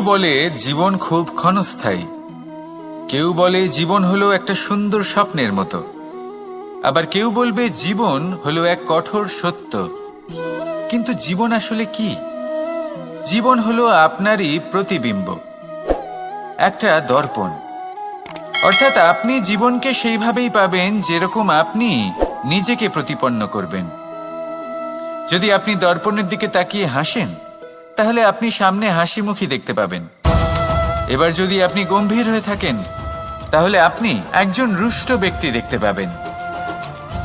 বলে জীবন খুব ক্ষণস্থায়ী, কেউ বলে জীবন হলো একটা সুন্দর স্বপ্নের মতো, আবার কেউ বলবে জীবন হলো এক কঠোর সত্য। কিন্তু জীবন আসলে কি? জীবন হলো আপনারই প্রতিবিম্ব, একটা দর্পণ। অর্থাৎ আপনি জীবনকে সেইভাবেই পাবেন যেরকম আপনি নিজেকে প্রতিপন্ন করবেন। যদি আপনি দর্পণের দিকে তাকিয়ে হাসেন, তাহলে আপনি সামনে হাসি মুখী দেখতে পাবেন। এবার যদি আপনি গম্ভীর হয়ে থাকেন, তাহলে আপনি একজন রুষ্ট ব্যক্তি দেখতে পাবেন।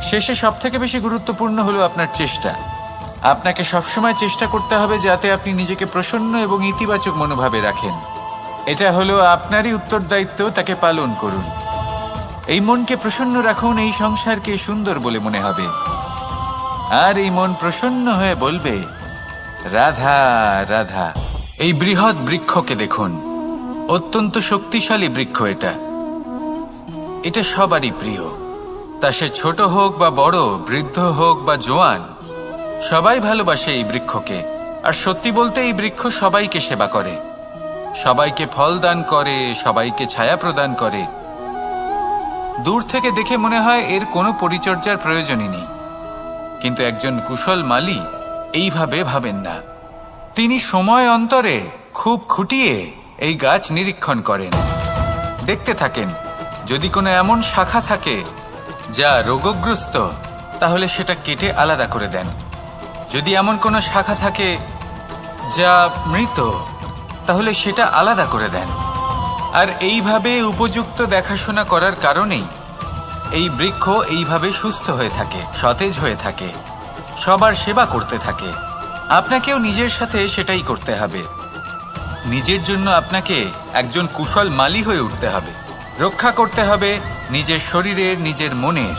শেষে সবথেকে বেশি গুরুত্বপূর্ণ হলো আপনার চেষ্টা। আপনাকে সবসময় চেষ্টা করতে হবে যাতে আপনি নিজেকে প্রসন্ন এবং ইতিবাচক মনোভাবে রাখেন। এটা হলো আপনারই উত্তরদায়িত্ব, তাকে পালন করুন। এই মনকে প্রসন্ন রাখুন, এই সংসারকে সুন্দর বলে মনে হবে। আর এই মন প্রসন্ন হয়ে বলবে, রাধা রাধা। এই বৃহৎ বৃক্ষকে দেখুন, অত্যন্ত শক্তিশালী বৃক্ষ। এটা সবারই প্রিয়, তা সে ছোট হোক বা বড়, বৃদ্ধ হোক বা জোয়ান, সবাই ভালোবাসে এই বৃক্ষকে। আর সত্যি বলতে এই বৃক্ষ সবাইকে সেবা করে, সবাইকে ফল দান করে, সবাইকে ছায়া প্রদান করে। দূর থেকে দেখে মনে হয় এর কোনো পরিচর্যার প্রয়োজনই নেই, কিন্তু একজন কুশল মালী এইভাবে ভাবেন না। তিনি সময় অন্তরে খুব খুঁটিয়ে এই গাছ নিরীক্ষণ করেন, দেখতে থাকেন। যদি কোনো এমন শাখা থাকে যা রোগগ্রস্ত, তাহলে সেটা কেটে আলাদা করে দেন। যদি এমন কোনো শাখা থাকে যা মৃত, তাহলে সেটা আলাদা করে দেন। আর এইভাবে উপযুক্ত দেখাশোনা করার কারণেই এই বৃক্ষ এইভাবে সুস্থ হয়ে থাকে, সতেজ হয়ে থাকে, সবার সেবা করতে থাকে। আপনাকেও নিজের সাথে সেটাই করতে হবে। নিজের জন্য আপনাকে একজন কুশল মালী হয়ে উঠতে হবে। রক্ষা করতে হবে নিজের শরীরের, নিজের মনের।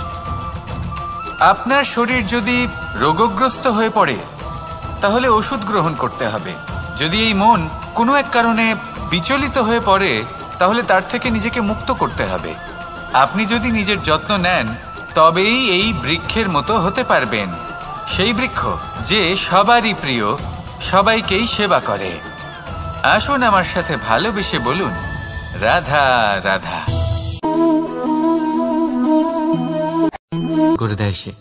আপনার শরীর যদি রোগগ্রস্ত হয়ে পড়ে, তাহলে ওষুধ গ্রহণ করতে হবে। যদি এই মন কোনো এক কারণে বিচলিত হয়ে পড়ে, তাহলে তার থেকে নিজেকে মুক্ত করতে হবে। আপনি যদি নিজের যত্ন নেন, তবেই এই বৃক্ষের মতো হতে পারবেন। সেই বৃক্ষ যে সবারই প্রিয়, সবাইকেই সেবা করে। আসুন আমার সাথে ভালোবেসে বলুন, রাধা রাধা। করে দেয় সে,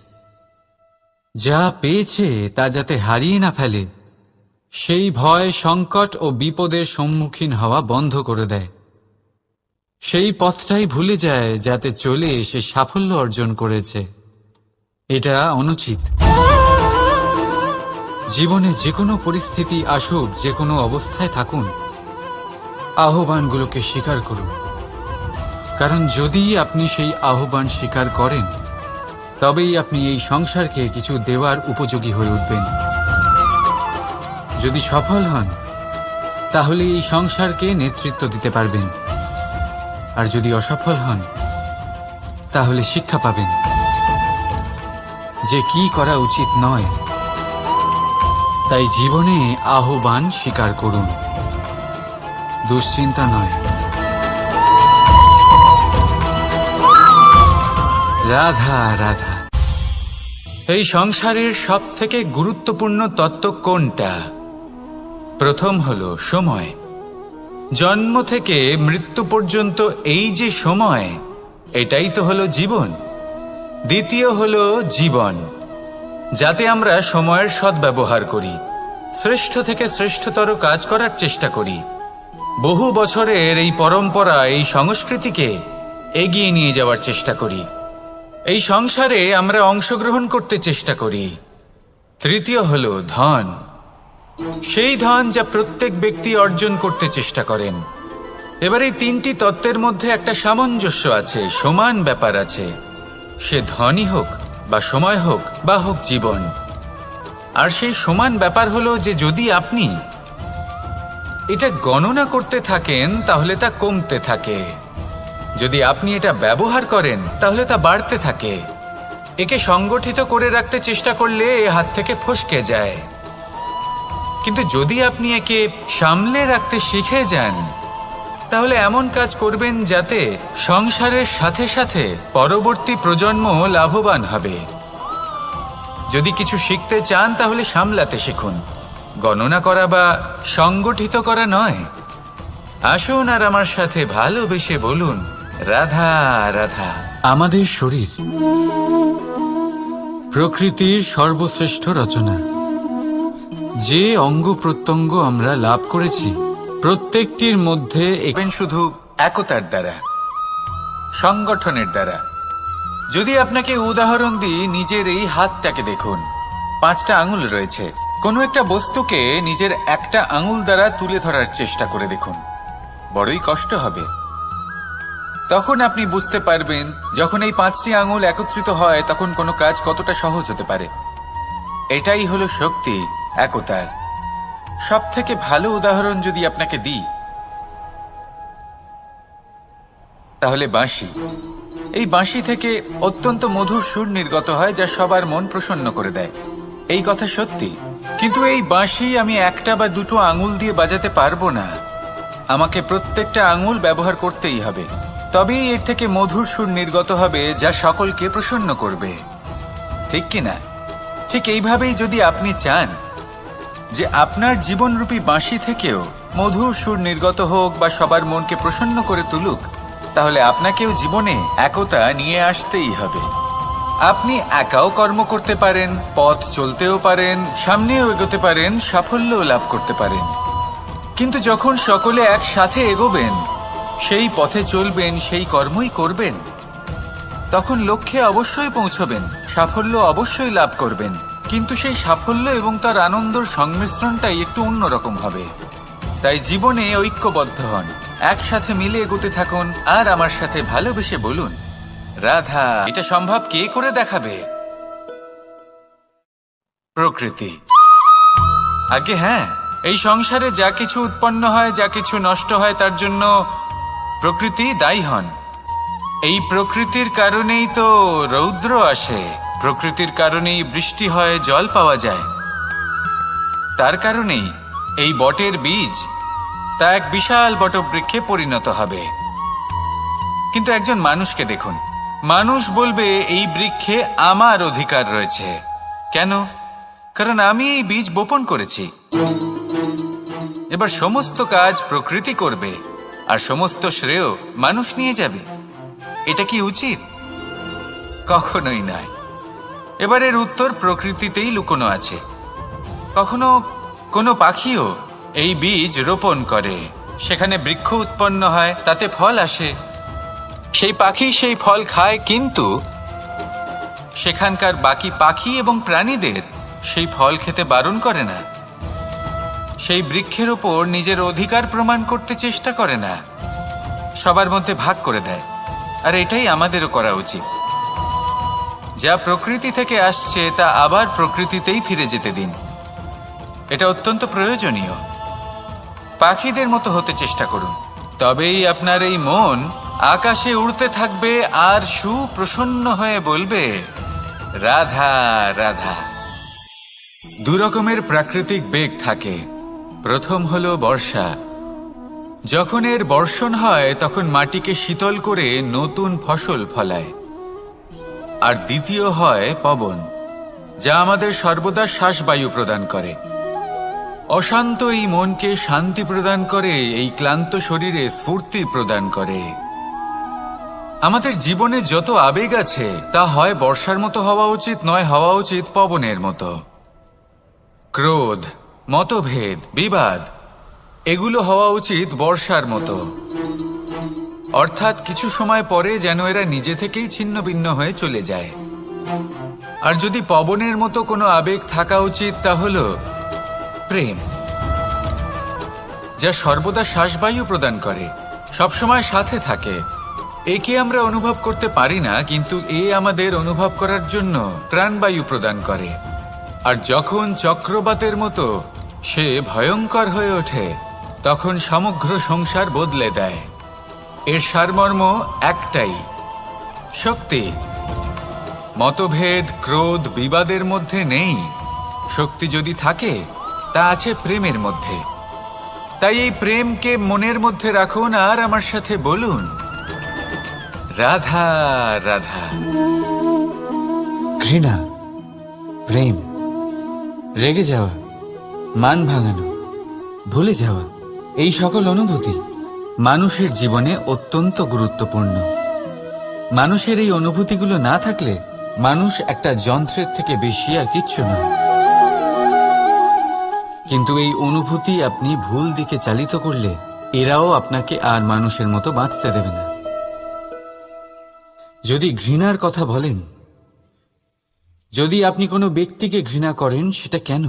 যা পেয়েছে তা যাতে হারিয়ে না ফেলে, সেই ভয়, সংকট ও বিপদের সম্মুখীন হওয়া বন্ধ করে দেয়। সেই পথটাই ভুলে যায় যাতে চলে সে সাফল্য অর্জন করেছে। এটা অনুচিত। জীবনে যে কোনো পরিস্থিতি আসুক, যে কোনো অবস্থায় থাকুন, আহ্বানগুলোকে স্বীকার করুন। কারণ যদি আপনি সেই আহ্বান স্বীকার করেন, তবেই আপনি এই সংসারকে কিছু দেওয়ার উপযোগী হয়ে উঠবেন। যদি সফল হন, তাহলে এই সংসারকে নেতৃত্ব দিতে পারবেন। আর যদি অসফল হন, তাহলে শিক্ষা পাবেন যে কি করা উচিত নয়। তাই জীবনে আহ্বান স্বীকার করুন, দুশ্চিন্তা নয়। রাধা রাধা। এই সংসারের সব থেকে গুরুত্বপূর্ণ তত্ত্ব কোনটা? প্রথম হলো সময়। জন্ম থেকে মৃত্যু পর্যন্ত এই যে সময়, এটাই তো হলো জীবন। দ্বিতীয় হলো জীবন, যাতে আমরা সময়ের সদ্ব্যবহার করি, শ্রেষ্ঠ থেকে শ্রেষ্ঠতর কাজ করার চেষ্টা করি। বহু বছরের এই পরম্পরা, এই সংস্কৃতিকে এগিয়ে নিয়ে যাওয়ার চেষ্টা করি। এই সংসারে আমরা অংশগ্রহণ করতে চেষ্টা করি। তৃতীয় হলো ধন, সেই ধন যা প্রত্যেক ব্যক্তি অর্জন করতে চেষ্টা করেন। এবার এই তিনটি তত্ত্বের মধ্যে একটা সামঞ্জস্য আছে, সমান ব্যাপার আছে। সে ধনই হোক বা সময় হোক বা হোক জীবন। আর সেই সমান ব্যাপার হলো যে যদি আপনি এটা গণনা করতে থাকেন, তাহলে তা কমতে থাকে। যদি আপনি এটা ব্যবহার করেন, তাহলে তা বাড়তে থাকে। একে সংগঠিত করে রাখতে চেষ্টা করলে এ হাত থেকে ফসকে যায়। কিন্তু যদি আপনি একে সামলে রাখতে শিখে যান, তাহলে এমন কাজ করবেন যাতে সংসারের সাথে সাথে পরবর্তী প্রজন্ম লাভবান হবে। যদি কিছু শিখতে চান, তাহলে সামলাতে শিখুন, গণনা করা বা সংগঠিত করা নয়। আসুন আর আমার সাথে ভালোবেসে বলুন, রাধা রাধা। আমাদের শরীর প্রকৃতির সর্বশ্রেষ্ঠ রচনা। যে অঙ্গ প্রত্যঙ্গ আমরা লাভ করেছি, প্রত্যেকটির মধ্যে শুধু একতার দ্বারা, সংগঠনের দ্বারা। যদি আপনাকে উদাহরণ দিই, নিজের এই হাতটাকে দেখুন, 5টা আঙুল রয়েছে। কোনো একটা বস্তুকে নিজের একটা আঙুল দ্বারা তুলে ধরার চেষ্টা করে দেখুন, বড়ই কষ্ট হবে। তখন আপনি বুঝতে পারবেন, যখন এই 5টি আঙুল একত্রিত হয় তখন কোনো কাজ কতটা সহজ হতে পারে। এটাই হলো শক্তি, একতার। সব থেকে ভালো উদাহরণ যদি আপনাকে দিই, তাহলে বাঁশি। এই বাঁশি থেকে অত্যন্ত মধুর সুর নির্গত হয়, যা সবার মন প্রসন্ন করে দেয়। এই কথা সত্যি। কিন্তু এই বাঁশি আমি একটা বা দুটো আঙুল দিয়ে বাজাতে পারবো না। আমাকে প্রত্যেকটা আঙুল ব্যবহার করতেই হবে, তবেই এর থেকে মধুর সুর নির্গত হবে, যা সকলকে প্রসন্ন করবে। ঠিক কিনা? ঠিক এইভাবেই যদি আপনি চান যে আপনার জীবনরূপী বাঁশি থেকেও মধুর সুর নির্গত হোক বা সবার মনকে প্রসন্ন করে তুলুক, তাহলে আপনাকেও জীবনে একতা নিয়ে আসতেই হবে। আপনি একাও কর্ম করতে পারেন, পথ চলতেও পারেন, সামনেও এগোতে পারেন, সাফল্যও লাভ করতে পারেন। কিন্তু যখন সকলে একসাথে এগোবেন, সেই পথে চলবেন, সেই কর্মই করবেন, তখন লক্ষ্যে অবশ্যই পৌঁছবেন, সাফল্য অবশ্যই লাভ করবেন। কিন্তু সেই সাফল্য এবং তার আনন্দর সংমিশ্রণটাই একটু অন্যরকম হবে। তাই জীবনে ঐক্যবদ্ধ হন, একসাথে মিলে এগোতে থাকুন, আর আমার সাথে ভালোবেসে বলুন, রাধা। এটা সম্ভব কে করে দেখাবে? প্রকৃতি। আগে হ্যাঁ, এই সংসারে যা কিছু উৎপন্ন হয়, যা কিছু নষ্ট হয়, তার জন্য প্রকৃতি দায়ী হন। এই প্রকৃতির কারণেই তো রৌদ্র আসে, প্রকৃতির কারণেই বৃষ্টি হয়, জল পাওয়া যায়। তার কারণেই এই বটের বীজ তা এক বিশাল বটবৃক্ষে পরিণত হবে। কিন্তু একজন মানুষকে দেখুন, মানুষ বলবে এই বৃক্ষে আমার অধিকার রয়েছে। কেন? কারণ আমি এই বীজ বপন করেছি। এবার সমস্ত কাজ প্রকৃতি করবে আর সমস্ত শ্রেয় মানুষ নিয়ে যাবে। এটা কি উচিত? কখনোই নয়। এবার এর উত্তর প্রকৃতিতেই লুকোনো আছে। কখনো কোনো পাখিও এই বীজ রোপণ করে, সেখানে বৃক্ষ উৎপন্ন হয়, তাতে ফল আসে, সেই পাখি সেই ফল খায়, কিন্তু সেখানকার বাকি পাখি এবং প্রাণীদের সেই ফল খেতে বারণ করে না। সেই বৃক্ষের ওপর নিজের অধিকার প্রমাণ করতে চেষ্টা করে না, সবার মধ্যে ভাগ করে দেয়। আর এটাই আমাদেরও করা উচিত। যা প্রকৃতি থেকে আসছে তা আবার প্রকৃতিতেই ফিরে যেতে দিন। এটা অত্যন্ত প্রয়োজনীয়। পাখিদের মতো হতে চেষ্টা করুন, তবেই আপনার এই মন আকাশে উড়তে থাকবে আর সুপ্রসন্ন হয়ে বলবে, রাধা রাধা। দুরকমের প্রাকৃতিক বেগ থাকে। প্রথম হলো বর্ষা। যখন এর বর্ষণ হয় তখন মাটিকে শীতল করে নতুন ফসল ফলায়। আর দ্বিতীয় হয় পবন, যা আমাদের সর্বদা শ্বাসবায়ু প্রদান করে। অশান্ত এই মনকে শান্তি প্রদান করে, এই ক্লান্ত শরীরে স্ফূর্তি প্রদান করে। আমাদের জীবনে যত আবেগ আছে তা হয় বর্ষার মতো হওয়া উচিত, নয় হওয়া উচিত পবনের মতো। ক্রোধ, মতভেদ, বিবাদ, এগুলো হওয়া উচিত বর্ষার মতো। অর্থাৎ কিছু সময় পরে যেন এরা নিজে থেকেই ছিন্ন ভিন্ন হয়ে চলে যায়। আর যদি পবনের মতো কোনো আবেগ থাকা উচিত, তা হলো প্রেম, যা সর্বদা শ্বাসবায়ু প্রদান করে, সবসময় সাথে থাকে। একে আমরা অনুভব করতে পারি না, কিন্তু এ আমাদের অনুভব করার জন্য প্রাণবায়ু প্রদান করে। আর যখন চক্রবাতের মতো সে ভয়ঙ্কর হয়ে ওঠে, তখন সমগ্র সংসার বদলে দেয়। এর সারমর্ম একটাই, শক্তি। মতভেদ, ক্রোধ, বিবাদের মধ্যে নেই। শক্তি যদি থাকে, তা আছে প্রেমের মধ্যে। তাই এই প্রেমকে মনের মধ্যে রাখুন আর আমার সাথে বলুন, রাধা রাধা। ঘৃণা, প্রেম, রেগে যাওয়া, মান ভাঙানো, ভুলে যাওয়া, এই সকল অনুভূতি মানুষের জীবনে অত্যন্ত গুরুত্বপূর্ণ। মানুষের এই অনুভূতিগুলো না থাকলে মানুষ একটা যন্ত্রের থেকে বেশি আর কিচ্ছু নয়। কিন্তু এই অনুভূতি আপনি ভুল দিকে চালিত করলে এরাও আপনাকে আর মানুষের মতো বাঁচতে দেবে না। যদি ঘৃণার কথা বলেন, যদি আপনি কোনো ব্যক্তিকে ঘৃণা করেন, সেটা কেন?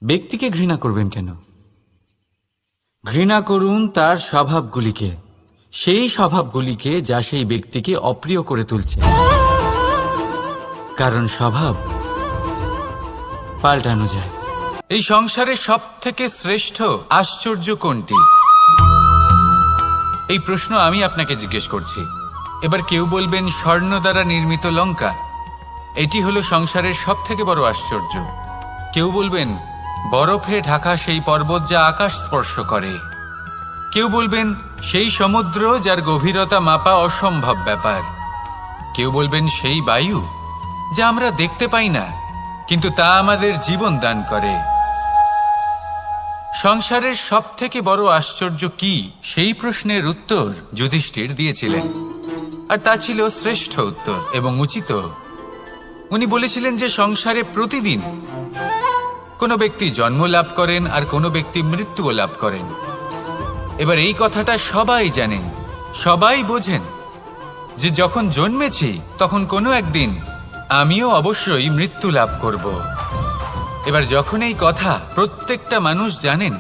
ব্যক্তিকে ঘৃণা করবেন কেন? ঘৃণা করুন তার স্বভাবগুলিকে, সেই স্বভাবগুলিকে যা সেই ব্যক্তিকে অপ্রিয় করে তুলছে। কারণ স্বভাব পাল্টানো যায়। এই সংসারের সব থেকে শ্রেষ্ঠ আশ্চর্য কোনটি? এই প্রশ্ন আমি আপনাকে জিজ্ঞেস করছি। এবার কেউ বলবেন স্বর্ণ দ্বারা নির্মিত লঙ্কা, এটি হলো সংসারের সব থেকে বড় আশ্চর্য। কেউ বলবেন বরফে ঢাকা সেই পর্বত যা আকাশ স্পর্শ করে। কেউ বলবেন সেই সমুদ্র যার গভীরতা মাপা অসম্ভব ব্যাপার। কেউ বলবেন সেই বায়ু যা আমরা দেখতে পাই না, কিন্তু তা আমাদের জীবন দান করে। সংসারের সব থেকে বড় আশ্চর্য কি, সেই প্রশ্নের উত্তর যুধিষ্ঠির দিয়েছিলেন, আর তা ছিল শ্রেষ্ঠ উত্তর এবং উচিত। উনি বলেছিলেন যে সংসারে প্রতিদিন কোনো ব্যক্তি জন্ম লাভ করেন আর কোনো ব্যক্তি মৃত্যুও লাভ করেন। এবার এই কথাটা সবাই জানেন, সবাই বোঝেন যে যখন জন্মেছি তখন কোনো একদিন আমিও অবশ্যই মৃত্যু লাভ করব। এবার যখন এই কথা প্রত্যেকটা মানুষ জানেন,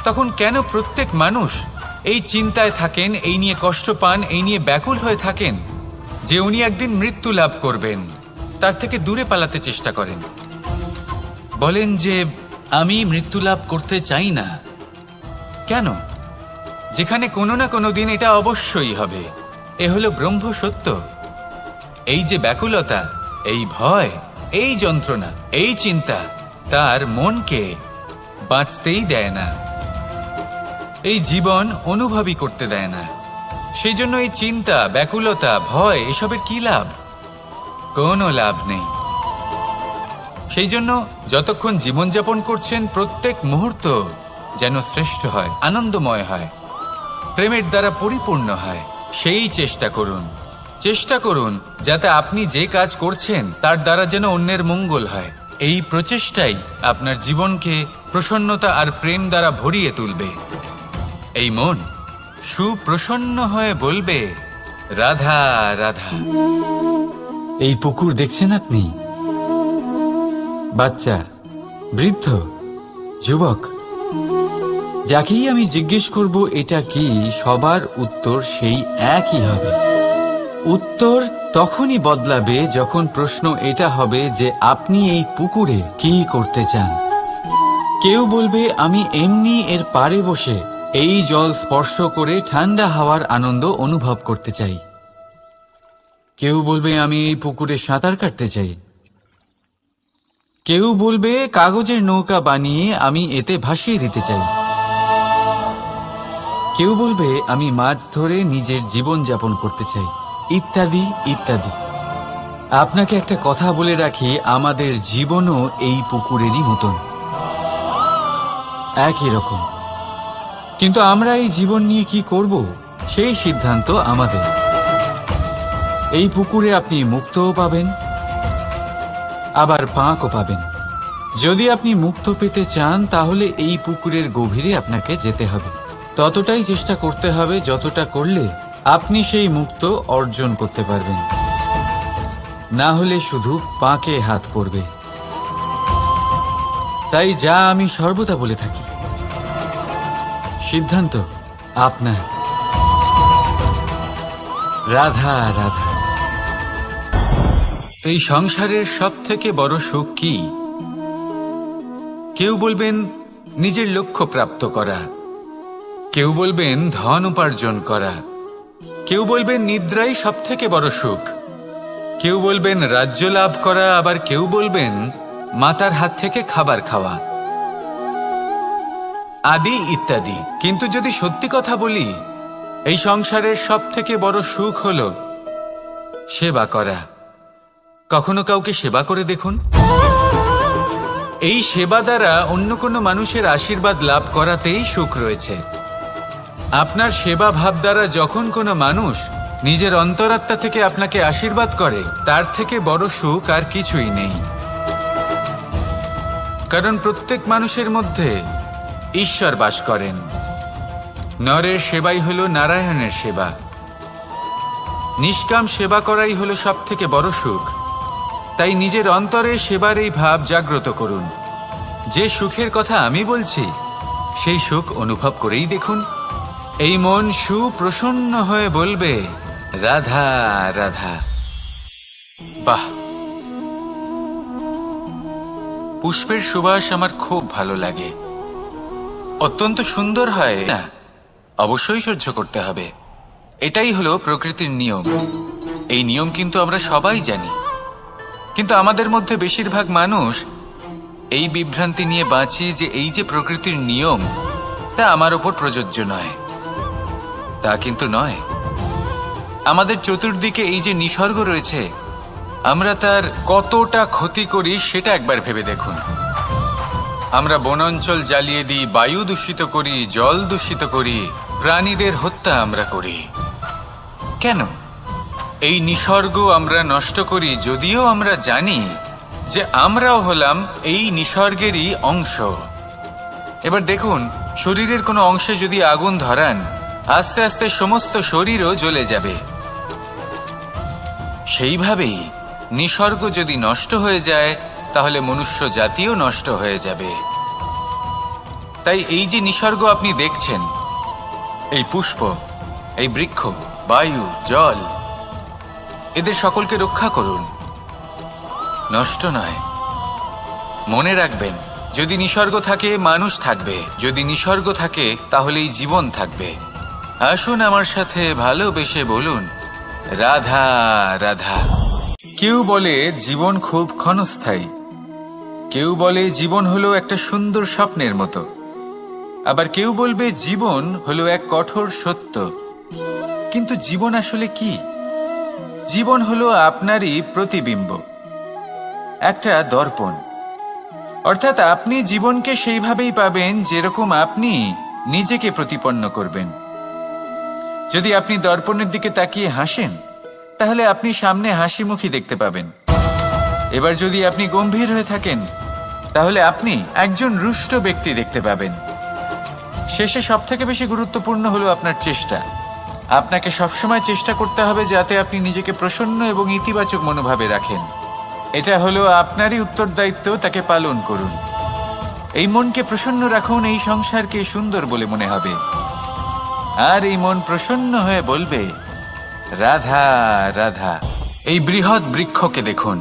তখন কেন প্রত্যেক মানুষ এই চিন্তায় থাকেন, এই নিয়ে কষ্ট পান, এই নিয়ে ব্যাকুল হয়ে থাকেন যে উনি একদিন মৃত্যু লাভ করবেন, তার থেকে দূরে পালাতে চেষ্টা করেন? বলেন যে আমি মৃত্যু লাভ করতে চাই না। কেন? যেখানে কোনো না কোনো দিন এটা অবশ্যই হবে। এ হলো ব্রহ্ম সত্য। এই যে ব্যাকুলতা, এই ভয়, এই যন্ত্রণা, এই চিন্তা তার মনকে বাঁচতেই দেয় না, এই জীবন অনুভবই করতে দেয় না। সেই জন্য এই চিন্তা, ব্যাকুলতা, ভয় এসবের কি লাভ? কোনো লাভ নেই। সেই জন্য যতক্ষণ জীবনযাপন করছেন প্রত্যেক মুহূর্ত যেন শ্রেষ্ঠ হয়, আনন্দময় হয়, প্রেমের দ্বারা পরিপূর্ণ হয়, সেই চেষ্টা করুন। চেষ্টা করুন যাতে আপনি যে কাজ করছেন তার দ্বারা যেন অন্যের মঙ্গল হয়। এই প্রচেষ্টাই আপনার জীবনকে প্রসন্নতা আর প্রেম দ্বারা ভরিয়ে তুলবে। এই মন সুপ্রসন্ন হয়ে বলবে, রাধা রাধা। এই পুকুর দেখছেন আপনি? বাচ্চা, বৃদ্ধ, যুবক, যাকেই আমি জিজ্ঞেস করব এটা কি, সবার উত্তর সেই একই হবে। উত্তর তখনই বদলাবে যখন প্রশ্ন এটা হবে যে আপনি এই পুকুরে কি করতে চান। কেউ বলবে আমি এমনি এর পাড়ে বসে এই জল স্পর্শ করে ঠান্ডা হাওয়ার আনন্দ অনুভব করতে চাই। কেউ বলবে আমি এই পুকুরে সাঁতার কাটতে চাই। কেউ বলবে কাগজের নৌকা বানিয়ে আমি এতে ভাসিয়ে দিতে চাই। কেউ বলবে আমি মাছ ধরে নিজের জীবন যাপন করতে চাই, ইত্যাদি ইত্যাদি। আপনাকে একটা কথা বলে রাখি, আমাদের জীবনও এই পুকুরেরই মতন, একই রকম। কিন্তু আমরা এই জীবন নিয়ে কি করব সেই সিদ্ধান্ত আমাদের। এই পুকুরে আপনি মুক্তও পাবেন, আবার পাঁকও পাবেন। যদি আপনি মুক্ত পেতে চান তাহলে এই পুকুরের গভীরে আপনাকে যেতে হবে। ততটাই চেষ্টা করতে হবে যতটা করলে আপনি সেই মুক্ত অর্জন করতে পারবেন। না হলে শুধু পাঁকে হাত পড়বে। তাই যা আমি সর্বদা বলে থাকি, সিদ্ধান্ত আপনার। রাধা রাধা। এই সংসারের সব থেকে বড় সুখ কি? কেউ বলবেন নিজের লক্ষ্য প্রাপ্ত করা, কেউ বলবেন ধন উপার্জন করা, কেউ বলবেন নিদ্রাই সব থেকে বড় সুখ, কেউ বলবেন রাজ্য লাভ করা, আবার কেউ বলবেন মাতার হাত থেকে খাবার খাওয়া, আদি ইত্যাদি। কিন্তু যদি সত্যি কথা বলি, এই সংসারের সব থেকে বড় সুখ হলো সেবা করা। কখনো কাউকে সেবা করে দেখুন। এই সেবা দ্বারা অন্য কোনো মানুষের আশীর্বাদ লাভ করাতেই সুখ রয়েছে। আপনার সেবা ভাব দ্বারা যখন কোনো মানুষ নিজের অন্তরাত্মা থেকে আপনাকে আশীর্বাদ করে, তার থেকে বড় সুখ আর কিছুই নেই। কারণ প্রত্যেক মানুষের মধ্যে ঈশ্বর বাস করেন। নরের সেবাই হলো নারায়ণের সেবা। নিষ্কাম সেবা করাই হলো সব থেকে বড় সুখ। তাই নিজের অন্তরে সেবার এই ভাব জাগ্রত করুন। যে সুখের কথা আমি বলছি, সেই সুখ অনুভব করেই দেখুন। এই মন সুপ্রসন্ন হয়ে বলবে, রাধা রাধা। বাহ, পুষ্পের সুবাস আমার খুব ভালো লাগে। অত্যন্ত সুন্দর হয় না? অবশ্যই সহ্য করতে হবে। এটাই হলো প্রকৃতির নিয়ম। এই নিয়ম কিন্তু আমরা সবাই জানি, কিন্তু আমাদের মধ্যে বেশিরভাগ মানুষ এই বিভ্রান্তি নিয়ে বাঁচি যে এই যে প্রকৃতির নিয়ম, তা আমার ওপর প্রযোজ্য নয়। তা কিন্তু নয়। আমাদের চতুর্দিকে এই যে নিসর্গ রয়েছে, আমরা তার কতটা ক্ষতি করি সেটা একবার ভেবে দেখুন। আমরা বনাঞ্চল জ্বালিয়ে দিই, বায়ু দূষিত করি, জল দূষিত করি, প্রাণীদের হত্যা আমরা করি। কেন? এই নিসর্গ আমরা নষ্ট করি, যদিও আমরা জানি যে আমরাও হলাম এই নিসর্গেরই অংশ। এবার দেখুন, শরীরের কোনো অংশে যদি আগুন ধরান, আস্তে আস্তে সমস্ত শরীরও জ্বলে যাবে। সেইভাবেই নিসর্গ যদি নষ্ট হয়ে যায়, তাহলে মনুষ্য জাতিও নষ্ট হয়ে যাবে। তাই এই যে নিসর্গ আপনি দেখছেন, এই পুষ্প, এই বৃক্ষ, বায়ু, জল, এদের সকলকে রক্ষা করুন, নষ্ট নয়। মনে রাখবেন, যদি নিসর্গ থাকে মানুষ থাকবে, যদি নিসর্গ থাকে তাহলেই জীবন থাকবে। আসুন আমার সাথে ভালোবেসে বলুন, রাধা রাধা। কেউ বলে জীবন খুব ক্ষণস্থায়ী, কেউ বলে জীবন হলো একটা সুন্দর স্বপ্নের মতো, আবার কেউ বলবে জীবন হলো এক কঠোর সত্য। কিন্তু জীবন আসলে কি? জীবন হলো আপনারই প্রতিবিম্ব, একটা দর্পণ। অর্থাৎ আপনি জীবনকে সেইভাবেই পাবেন যেরকম আপনি নিজেকে প্রতিপন্ন করবেন। যদি আপনি দর্পণের দিকে তাকিয়ে হাসেন, তাহলে আপনি সামনে হাসি মুখী দেখতে পাবেন। এবার যদি আপনি গম্ভীর হয়ে থাকেন, তাহলে আপনি একজন রুষ্ট ব্যক্তি দেখতে পাবেন। শেষে সবথেকে বেশি গুরুত্বপূর্ণ হলো আপনার চেষ্টা। আপনাকে সবসময় চেষ্টা করতে হবে যাতে আপনি নিজেকে প্রসন্ন এবং ইতিবাচক মনোভাবে রাখেন। এটা হলো আপনারই উত্তরদায়িত্ব, তাকে পালন করুন। এই মনকে প্রসন্ন রাখুন, এই সংসারকে সুন্দর বলে মনে হবে। আর এই মন প্রসন্ন হয়ে বলবে, রাধা রাধা। এই বৃহৎ বৃক্ষকে দেখুন,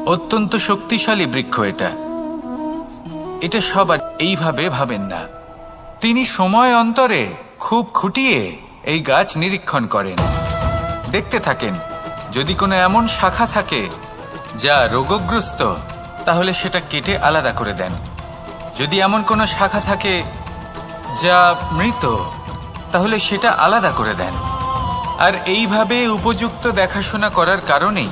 অত্যন্ত শক্তিশালী বৃক্ষ। এটা সবার এইভাবে ভাবেন না। তিনি সময় অন্তরে খুব খুঁটিয়ে এই গাছ নিরীক্ষণ করেন, দেখতে থাকেন। যদি কোনো এমন শাখা থাকে যা রোগগ্রস্ত, তাহলে সেটা কেটে আলাদা করে দেন। যদি এমন কোনো শাখা থাকে যা মৃত, তাহলে সেটা আলাদা করে দেন। আর এইভাবে উপযুক্ত দেখাশোনা করার কারণেই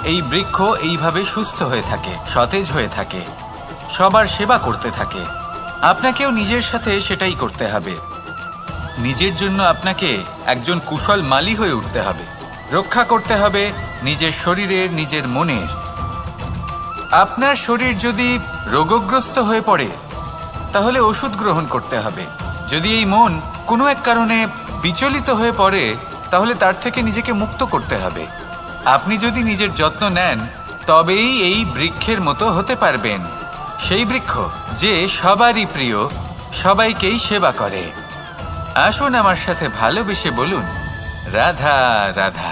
এই বৃক্ষ এইভাবে সুস্থ হয়ে থাকে, সতেজ হয়ে থাকে, সবার সেবা করতে থাকে। আপনাকেও নিজের সাথে সেটাই করতে হবে। নিজের জন্য আপনাকে একজন কুশল মালী হয়ে উঠতে হবে। রক্ষা করতে হবে নিজের শরীরের, নিজের মনের। আপনার শরীর যদি রোগগ্রস্ত হয়ে পড়ে, তাহলে ওষুধ গ্রহণ করতে হবে। যদি এই মন কোনো এক কারণে বিচলিত হয়ে পড়ে, তাহলে তার থেকে নিজেকে মুক্ত করতে হবে। আপনি যদি নিজের যত্ন নেন, তবেই এই বৃক্ষের মতো হতে পারবেন। সেই বৃক্ষ যে সবারই প্রিয়, সবাইকেই সেবা করে। আসুন আমার সাথে ভালোবেসে বলুন, রাধা রাধা।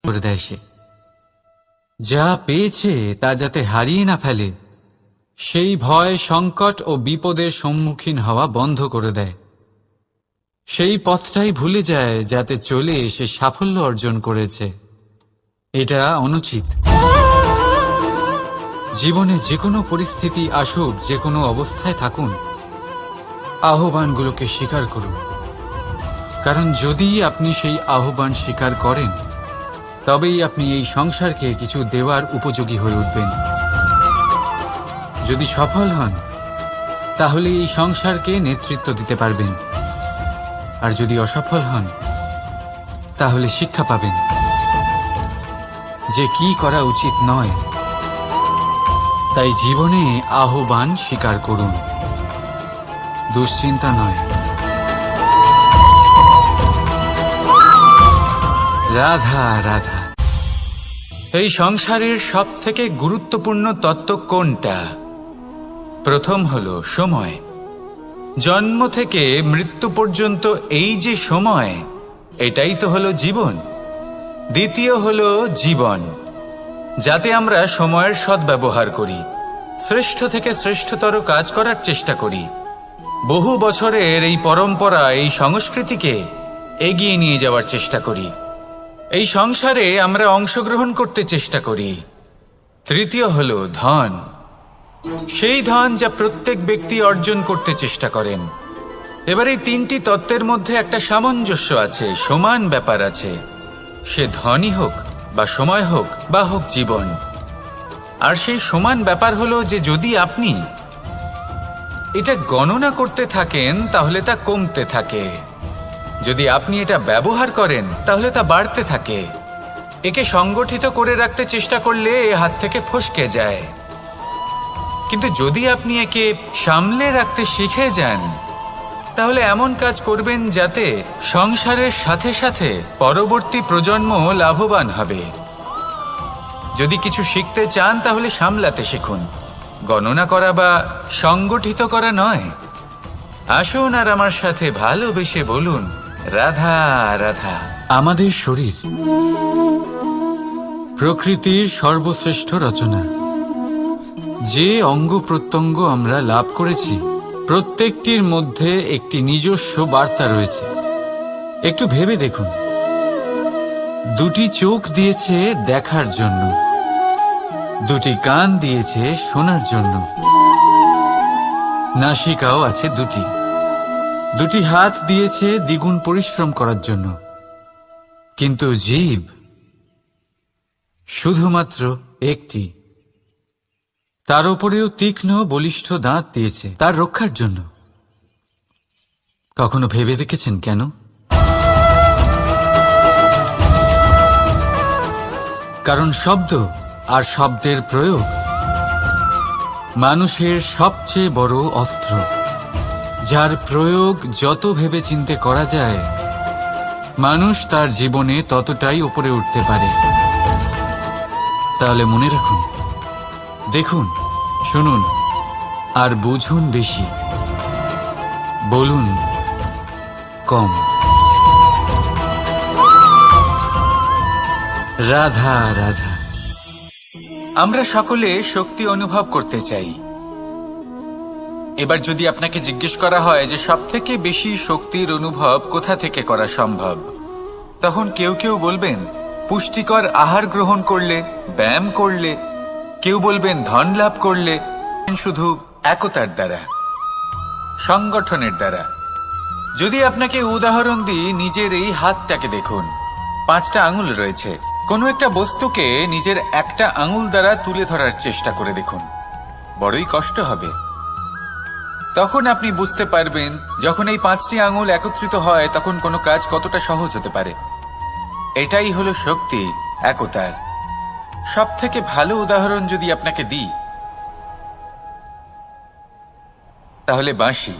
করে দেয় সে, যা পেয়েছে তা যাতে হারিয়ে না ফেলে, সেই ভয়, সংকট ও বিপদের সম্মুখীন হওয়া বন্ধ করে দেয়। সেই পথটাই ভুলে যায় যাতে চলে সে সাফল্য অর্জন করেছে। এটা অনুচিত। জীবনে যে কোনো পরিস্থিতি আসুক, যে কোনো অবস্থায় থাকুন, আহ্বানগুলোকে স্বীকার করুন। কারণ যদি আপনি সেই আহ্বান স্বীকার করেন, তবেই আপনি এই সংসারকে কিছু দেওয়ার উপযোগী হয়ে উঠবেন। যদি সফল হন, তাহলে এই সংসারকে নেতৃত্ব দিতে পারবেন, আর যদি অসফল হন তাহলে শিক্ষা পাবেন যে কি করা উচিত নয়। তাই জীবনে আহ্বান স্বীকার করুন, দুশ্চিন্তা নয়। রাধা রাধা। এই সংসারের সব থেকে গুরুত্বপূর্ণ তত্ত্ব কোনটা? প্রথম হলো সময়। জন্ম থেকে মৃত্যু পর্যন্ত এই যে সময়, এটাই তো হলো জীবন। দ্বিতীয় হলো জীবন, যাতে আমরা সময়ের সদ্ব্যবহার করি, শ্রেষ্ঠ থেকে শ্রেষ্ঠতর কাজ করার চেষ্টা করি। বহু বছরের এই পরম্পরা, এই সংস্কৃতিকে এগিয়ে নিয়ে যাওয়ার চেষ্টা করি। এই সংসারে আমরা অংশগ্রহণ করতে চেষ্টা করি। তৃতীয় হলো ধন, সেই ধন যা প্রত্যেক ব্যক্তি অর্জন করতে চেষ্টা করেন। এবার এই তিনটি তত্ত্বের মধ্যে একটা সামঞ্জস্য আছে, সমান ব্যাপার আছে। সে ধনই হোক বা সময় হোক বা হোক জীবন। আর সেই সমান ব্যাপার হলো যে যদি আপনি এটা গণনা করতে থাকেন তাহলে তা কমতে থাকে, যদি আপনি এটা ব্যবহার করেন তাহলে তা বাড়তে থাকে। একে সংগঠিত করে রাখতে চেষ্টা করলে এ হাত থেকে ফসকে যায়, কিন্তু যদি আপনি একে সামলে রাখতে শিখে যান তাহলে এমন কাজ করবেন যাতে সংসারের সাথে সাথে পরবর্তী প্রজন্ম লাভবান হবে। যদি কিছু শিখতে চান তাহলে সামলাতে শিখুন, গণনা করা বা সংগঠিত করা নয়। আসুন আর আমার সাথে ভালোবেসে বলুন রাধা রাধা। আমাদের শরীর প্রকৃতির সর্বশ্রেষ্ঠ রচনা। যে অঙ্গ প্রত্যঙ্গ আমরা লাভ করেছি প্রত্যেকটির মধ্যে একটি নিজস্ব বার্তা রয়েছে। একটু ভেবে দেখুন, দুটি চোখ দিয়েছে দেখার জন্য, দুটি কান দিয়েছে শোনার জন্য, নাসিকাও আছে দুটি, দুটি হাত দিয়েছে দ্বিগুণ পরিশ্রম করার জন্য। কিন্তু জীব শুধুমাত্র একটি, তার উপরেও তীক্ষ্ণ বলিষ্ঠ দাঁত দিয়েছে তার রক্ষার জন্য। কখনো ভেবে দেখেছেন কেন? কারণ শব্দ আর শব্দের প্রয়োগ মানুষের সবচেয়ে বড় অস্ত্র, যার প্রয়োগ যত ভেবেচিন্তে করা যায় মানুষ তার জীবনে ততটাই উপরে উঠতে পারে। তাহলে মনে রাখুন, দেখুন, শুনুন আর বুঝুন বেশি, বলুন কম। রাধা রাধা। আমরা সকলে শক্তি অনুভব করতে চাই। এবার যদি আপনাকে জিজ্ঞেস করা হয় যে সবথেকে বেশি শক্তির অনুভব কোথা থেকে করা সম্ভব, তখন কেউ কেউ বলবেন পুষ্টিকর আহার গ্রহণ করলে, ব্যায়াম করলে, কেউ বলবেন ধন লাভ করলে, শুধু একতার দ্বারা, সংগঠনের দ্বারা। যদি আপনাকে উদাহরণ দিই, নিজের এই হাতটাকে দেখুন, 5টা আঙুল রয়েছে। কোনো একটা বস্তুকে নিজের একটা আঙুল দ্বারা তুলে ধরার চেষ্টা করে দেখুন, বড়ই কষ্ট হবে। তখন আপনি বুঝতে পারবেন যখন এই 5টি আঙুল একত্রিত হয় তখন কোনো কাজ কতটা সহজ হতে পারে। এটাই হলো শক্তি, একতার। সব থেকে ভালো উদাহরণ যদি আপনাকে দিই তাহলে বাঁশি।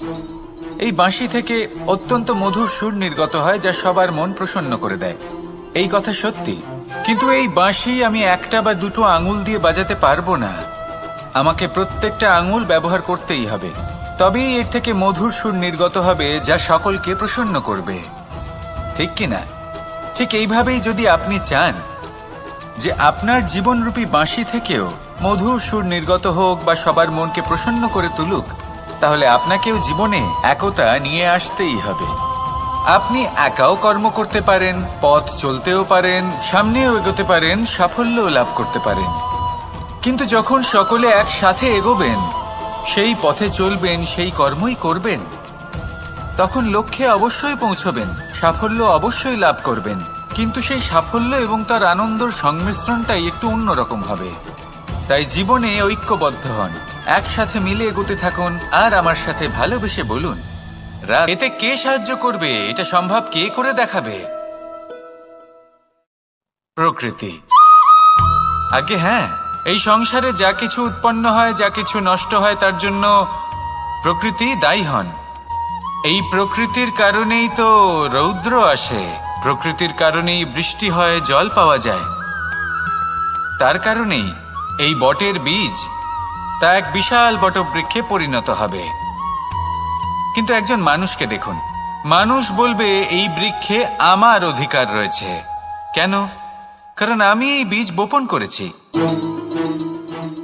এই বাঁশি থেকে অত্যন্ত মধুর সুর নির্গত হয় যা সবার মন প্রসন্ন করে দেয়। এই কথা সত্যি, কিন্তু এই বাঁশি আমি একটা বা দুটো আঙুল দিয়ে বাজাতে পারবো না। আমাকে প্রত্যেকটা আঙুল ব্যবহার করতেই হবে, তবেই এর থেকে মধুর সুর নির্গত হবে যা সকলকে প্রসন্ন করবে, ঠিক কিনা? ঠিক এইভাবেই যদি আপনি চান যে আপনার জীবনরূপী বাঁশি থেকেও মধুর সুর নির্গত হোক বা সবার মনকে প্রসন্ন করে তুলুক, তাহলে আপনাকেও জীবনে একতা নিয়ে আসতেই হবে। আপনি একাও কর্ম করতে পারেন, পথ চলতেও পারেন, সামনেও এগোতে পারেন, সাফল্যও লাভ করতে পারেন। কিন্তু যখন সকলে একসাথে এগোবেন, সেই পথে চলবেন, সেই কর্মই করবেন, তখন লক্ষ্যে অবশ্যই পৌঁছবেন, সাফল্য অবশ্যই লাভ করবেন। কিন্তু সেই সাফল্য এবং তার আনন্দর সংমিশ্রণটাই একটু অন্যরকম হবে। তাই জীবনে ঐক্যবদ্ধ হন, একসাথে মিলে এগোতে থাকুন আর আমার সাথে ভালোবেসে বলুন, এতে কে সাহায্য করবে, এটা সম্ভব কে করে দেখাবে? প্রকৃতি। আগে হ্যাঁ, এই সংসারে যা কিছু উৎপন্ন হয়, যা কিছু নষ্ট হয়, তার জন্য প্রকৃতি দায়ী হন। এই প্রকৃতির কারণেই তো রৌদ্র আসে, প্রকৃতির কারণেই বৃষ্টি হয়, জল পাওয়া যায়। তার কারণেই এই বটের বীজ তা এক বিশাল বটবৃক্ষে পরিণত হবে। কিন্তু একজন মানুষকে দেখুন, মানুষ বলবে এই বৃক্ষে আমার অধিকার রয়েছে। কেন? কারণ আমি এই বীজ বপন করেছি।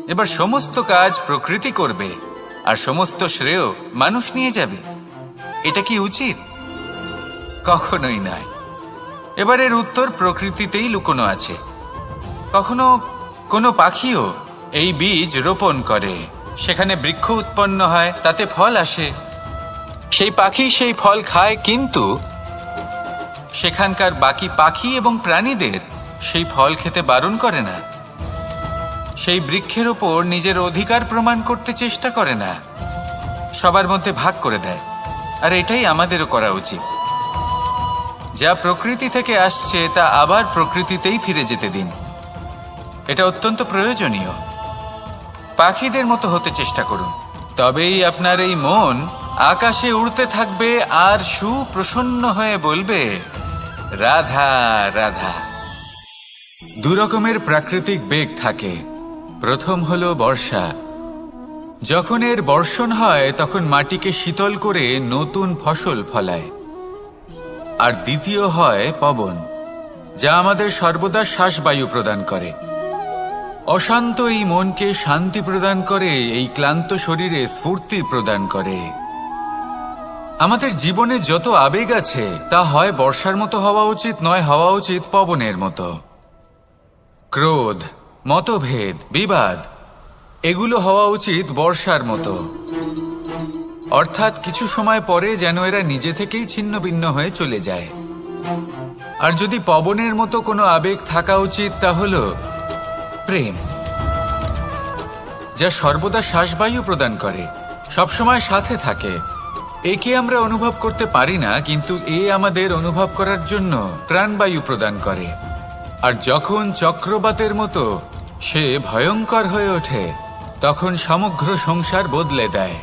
এবার সমস্ত কাজ প্রকৃতি করবে আর সমস্ত শ্রেয় মানুষ নিয়ে যাবে। এটা কি উচিত? কখনোই নয়। এবার এর উত্তর প্রকৃতিতেই লুকোনো আছে। কখনো কোনো পাখিও এই বীজ রোপণ করে, সেখানে বৃক্ষ উৎপন্ন হয়, তাতে ফল আসে, সেই পাখি সেই ফল খায়, কিন্তু সেখানকার বাকি পাখি এবং প্রাণীদের সেই ফল খেতে বারণ করে না। সেই বৃক্ষের ওপর নিজের অধিকার প্রমাণ করতে চেষ্টা করে না, সবার মধ্যে ভাগ করে দেয়। আর এটাই আমাদেরও করা উচিত। যা প্রকৃতি থেকে আসছে তা আবার প্রকৃতিতেই ফিরে যেতে দিন। এটা অত্যন্ত প্রয়োজনীয়। পাখিদের মতো হতে চেষ্টা করুন, তবেই আপনার এই মন আকাশে উড়তে থাকবে আর সুপ্রসন্ন হয়ে বলবে, রাধা রাধা। দু রকমের প্রাকৃতিক বেগ থাকে। প্রথম হলো বর্ষা। যখন এর বর্ষণ হয় তখন মাটিকে শীতল করে নতুন ফসল ফলায়। আর দ্বিতীয় হয় পবন, যা আমাদের সর্বদা শ্বাসবায়ু প্রদান করে। অশান্ত এই মনকে শান্তি প্রদান করে, এই ক্লান্ত শরীরে স্ফূর্তি প্রদান করে। আমাদের জীবনে যত আবেগ আছে তা হয় বর্ষার মতো হওয়া উচিত, নয় হওয়া উচিত পবনের মতো। ক্রোধ, মতভেদ, বিবাদ, এগুলো হওয়া উচিত বর্ষার মতো। অর্থাৎ কিছু সময় পরে যেন এরা নিজে থেকেই ছিন্ন ভিন্ন হয়ে চলে যায়। আর যদি পবনের মতো কোনো আবেগ থাকা উচিত, তা হলো প্রেম, যা সর্বদা শ্বাসবায়ু প্রদান করে, সবসময় সাথে থাকে। একে আমরা অনুভব করতে পারি না, কিন্তু এ আমাদের অনুভব করার জন্য প্রাণবায়ু প্রদান করে। আর যখন চক্রবাতের মতো সে ভয়ঙ্কর হয়ে ওঠে, তখন সমগ্র সংসার বদলে দেয়।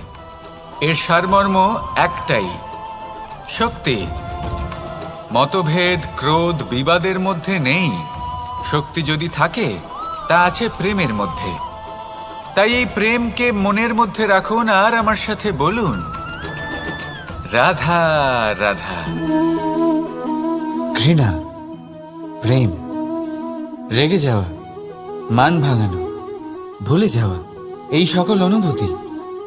এর সারমর্ম একটাই, শক্তি। মতভেদ, ক্রোধ, বিবাদের মধ্যে নেই। শক্তি যদি থাকে তা আছে প্রেমের মধ্যে। তাই এই প্রেমকে মনের মধ্যে রাখুন আর আমার সাথে বলুন, রাধা রাধা। ঘৃণা, প্রেম, রেগে যাওয়া, মান ভাঙানো, ভুলে যাওয়া, এই সকল অনুভূতি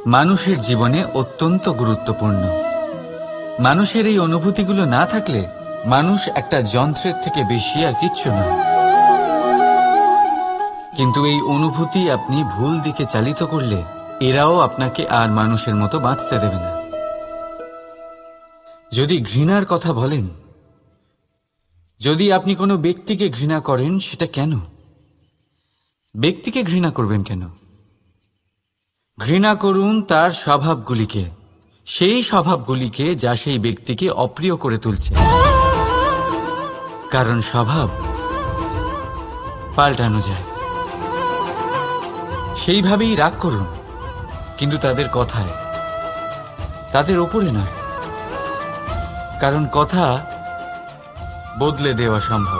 মানুষের জীবনে অত্যন্ত গুরুত্বপূর্ণ। মানুষের এই অনুভূতিগুলো না থাকলে মানুষ একটা যন্ত্রের থেকে বেশি আর কিচ্ছু নয়। কিন্তু এই অনুভূতি আপনি ভুল দিকে চালিত করলে এরাও আপনাকে আর মানুষের মতো বাঁচতে দেবে না। যদি ঘৃণার কথা বলেন, যদি আপনি কোনো ব্যক্তিকে ঘৃণা করেন, সেটা কেন? ব্যক্তিকে ঘৃণা করবেন কেন? ঘৃণা করুন তার স্বভাবগুলিকে, সেই স্বভাবগুলিকে যা সেই ব্যক্তিকে অপ্রিয় করে তুলছে। কারণ স্বভাব পাল্টানো যায়। সেইভাবেই রাগ করুন, কিন্তু তাদের কথায়, তাদের ওপরে নয়। কারণ কথা বদলে দেওয়া সম্ভব।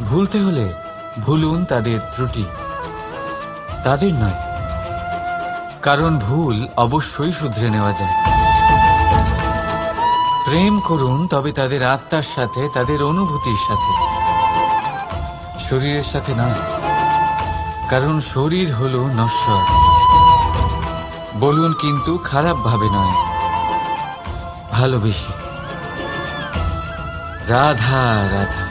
ভুলতে হলে ভুলুন তাদের ত্রুটি, তাদের নয়। কারণ ভুল অবশ্যই শুধরে নেওয়া যায়। প্রেম করুন তবে তাদের আত্মার সাথে, তাদের অনুভূতির সাথে, শরীরের সাথে নয়। কারণ শরীর হলো নশ্বর। বলুন কিন্তু খারাপ ভাবে নয়, ভালোবেসে। রাধা রাধা।